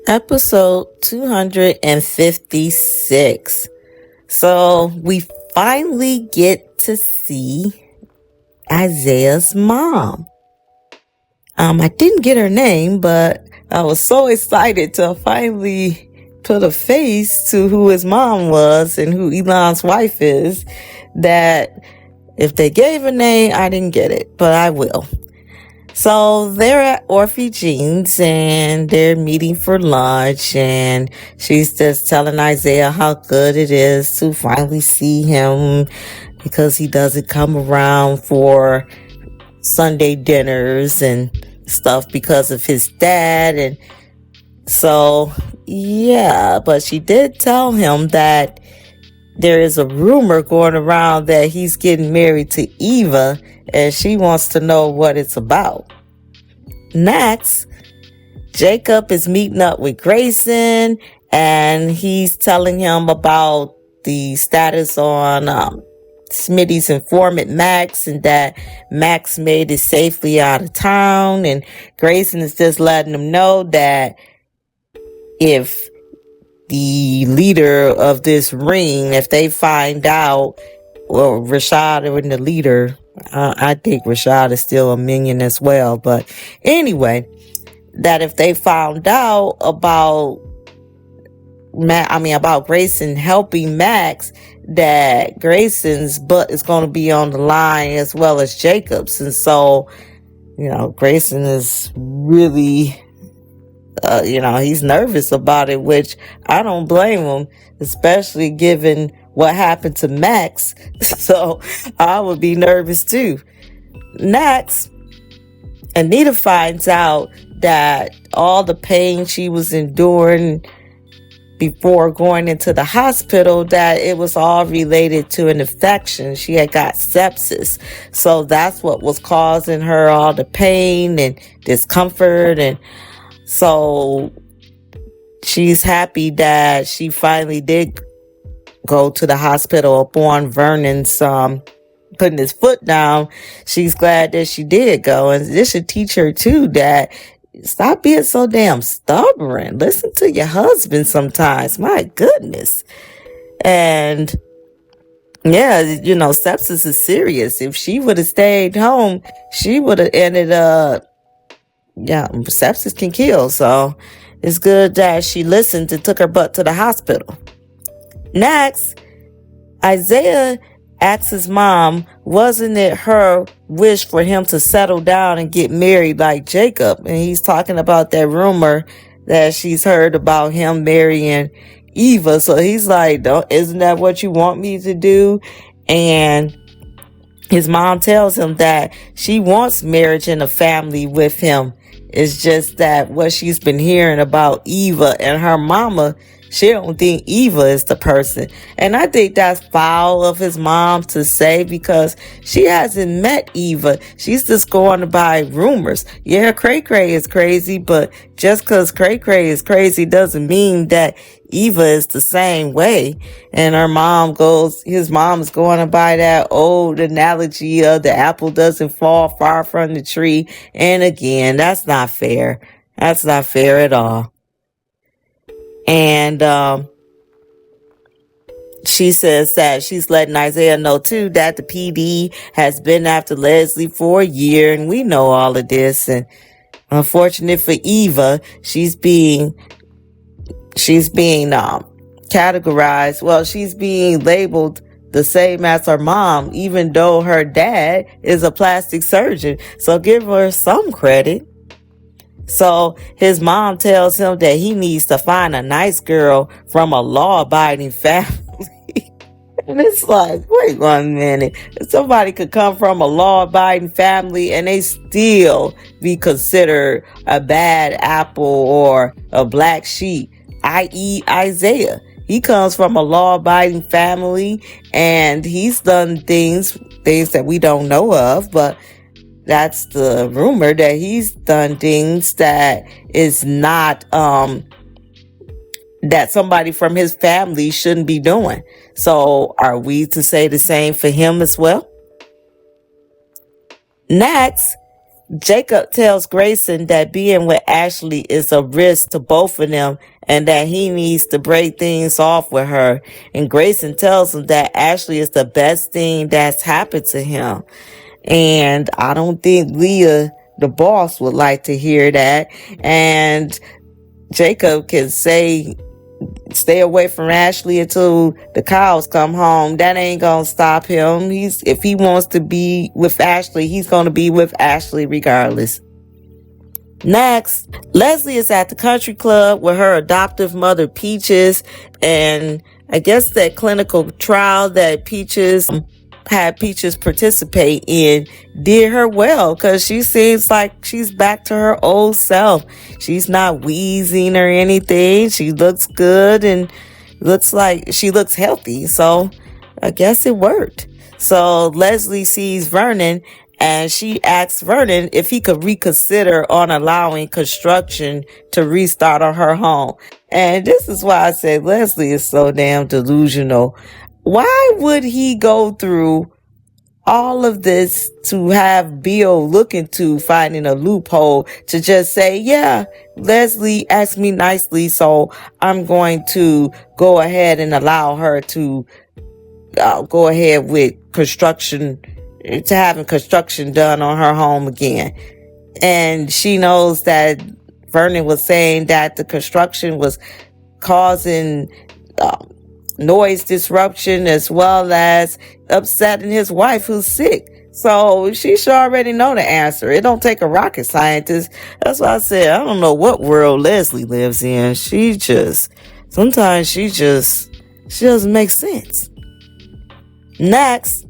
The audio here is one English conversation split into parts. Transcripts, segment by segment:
Episode 256. So we finally get to see Izaiah's mom. I didn't get her name, but I was so excited to finally put a face to who his mom was and who Elon's wife is, that if they gave a name, I didn't get it, but I will. So they're at Orphe Jean's and they're meeting for lunch, and she's just telling Izaiah how good it is to finally see him because he doesn't come around for Sunday dinners and stuff because of his dad. And so, yeah, but she did tell him that there is a rumor going around that he's getting married to Eva, and she wants to know what it's about. Next, Jacob is meeting up with Grayson, and he's telling him about the status on Smitty's informant Max, and that Max made it safely out of town. And Grayson is just letting him know that if the leader of this ring, if they find out, well, Rashad and the leader, I think Rashad is still a minion as well. But anyway, that if they found out about about Grayson helping Max, that Grayson's butt is going to be on the line as well as Jacob's. And so, Grayson is really, he's nervous about it, which I don't blame him, especially given what happened to Max. So I would be nervous too. Next, Anita finds out that all the pain she was enduring before going into the hospital, that it was all related to an infection. She had got sepsis. So that's what was causing her all the pain and discomfort. And so she's happy that she finally did go to the hospital upon Vernon's putting his foot down. She's glad that she did go. And this should teach her too that stop being so damn stubborn. Listen to your husband sometimes. My goodness. And yeah, sepsis is serious. If she would have stayed home, she would have ended up, sepsis can kill. So it's good that she listened and took her butt to the hospital. Next, Izaiah asks his mom, wasn't it her wish for him to settle down and get married like Jacob? And he's talking about that rumor that she's heard about him marrying Eva. So he's like, isn't that what you want me to do? And his mom tells him that she wants marriage and a family with him. It's just that what she's been hearing about Eva and her mama, she don't think Eva is the person. And I think that's foul of his mom to say, because she hasn't met Eva. She's just going by rumors. Yeah, Cray Cray is crazy, but just because Cray Cray is crazy doesn't mean that Eva is the same way. And his mom's going by that old analogy of the apple doesn't fall far from the tree. And again, that's not fair. That's not fair at all. And she says that she's letting Izaiah know too that the PD has been after Leslie for a year, and we know all of this. And unfortunate for Eva, she's being categorized. Well, she's being labeled the same as her mom, even though her dad is a plastic surgeon. So give her some credit. So his mom tells him that he needs to find a nice girl from a law-abiding family. And it's like, wait 1 minute. Somebody could come from a law-abiding family and they still be considered a bad apple or a black sheep, i.e. Izaiah. He comes from a law-abiding family and he's done things that we don't know of, but that's the rumor, that he's done things that is not that somebody from his family shouldn't be doing. So are we to say the same for him as well? Next, Jacob tells Grayson that being with Ashley is a risk to both of them and that he needs to break things off with her. And Grayson tells him that Ashley is the best thing that's happened to him. And I don't think Leah, the boss, would like to hear that. And Jacob can say, stay away from Ashley until the cows come home. That ain't gonna stop him. If he wants to be with Ashley, he's gonna be with Ashley regardless. Next, Leslie is at the country club with her adoptive mother, Peaches, and I guess that clinical trial that Peaches had Peaches participate in did her well, because she seems like she's back to her old self. She's not wheezing or anything. She looks good and looks like she looks healthy. So I guess it worked. So Leslie sees Vernon and she asks Vernon if he could reconsider on allowing construction to restart on her home. And this is why I said Leslie is so damn delusional. Why would he go through all of this to have Bill look into finding a loophole to just say, yeah, Leslie asked me nicely, so I'm going to go ahead and allow her to go ahead with construction, to having construction done on her home again. And she knows that Vernon was saying that the construction was causing noise disruption as well as upsetting his wife who's sick. So she should already know the answer. It don't take a rocket scientist. That's why I said I don't know what world Leslie lives in. Sometimes she doesn't make sense. Next,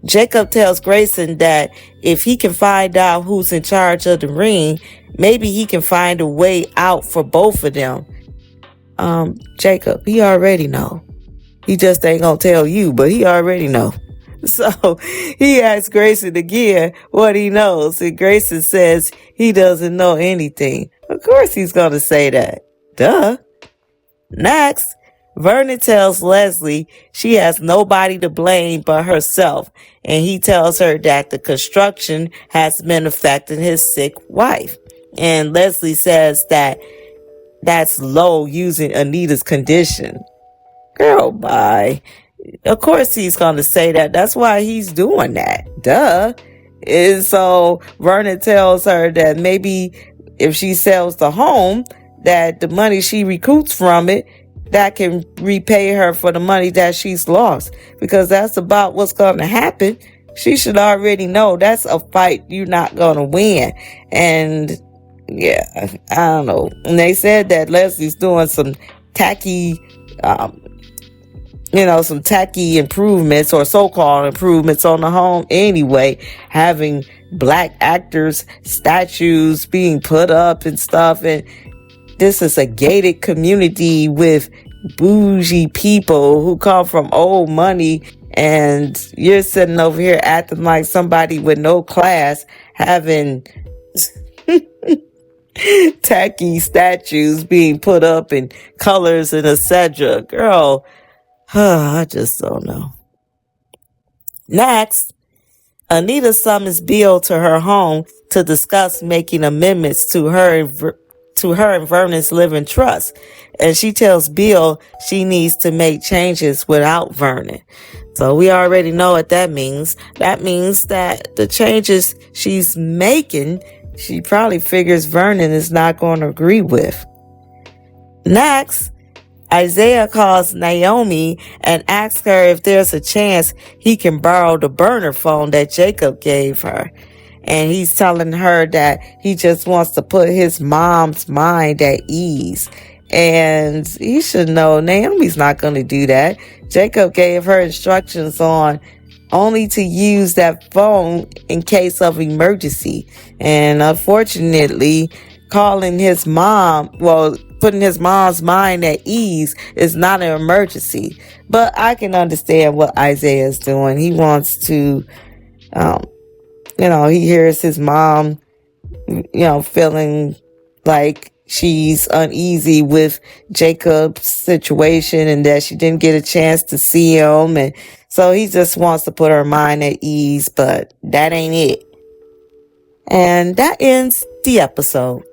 Jacob tells Grayson that if he can find out who's in charge of the ring, maybe he can find a way out for both of them. Jacob, he already know. He just ain't gonna tell you, but he already know. So he asks Grayson again what he knows, and Grayson says he doesn't know anything. Of course he's gonna say that. Duh. Next, Vernon tells Leslie she has nobody to blame but herself, and he tells her that the construction has been affecting his sick wife. And Leslie says that that's low using Anita's condition. Girl, bye. Of course he's going to say that. That's why he's doing that. Duh. And so Vernon tells her that maybe if she sells the home, that the money she recoups from it, that can repay her for the money that she's lost. Because that's about what's going to happen. She should already know that's a fight you're not going to win. And yeah, I don't know. And they said that Leslie's doing some tacky, some tacky improvements or so-called improvements on the home anyway, having black actors, statues being put up and stuff. And this is a gated community with bougie people who come from old money. And you're sitting over here acting like somebody with no class, having tacky statues being put up in colors and etc. Girl, I just don't know. Next, Anita summons Bill to her home to discuss making amendments to her and Vernon's living trust. And she tells Bill she needs to make changes without Vernon. So we already know what that means. That means that the changes she's making, she probably figures Vernon is not going to agree with. Next, Izaiah calls Naomi and asks her if there's a chance he can borrow the burner phone that Jacob gave her. And he's telling her that he just wants to put his mom's mind at ease. And he should know Naomi's not going to do that. Jacob gave her instructions on only to use that phone in case of emergency. And unfortunately, putting his mom's mind at ease is not an emergency. But I can understand what Izaiah is doing. He wants to, he hears his mom, feeling like she's uneasy with Jacob's situation and that she didn't get a chance to see him. And so he just wants to put her mind at ease, but that ain't it. And that ends the episode.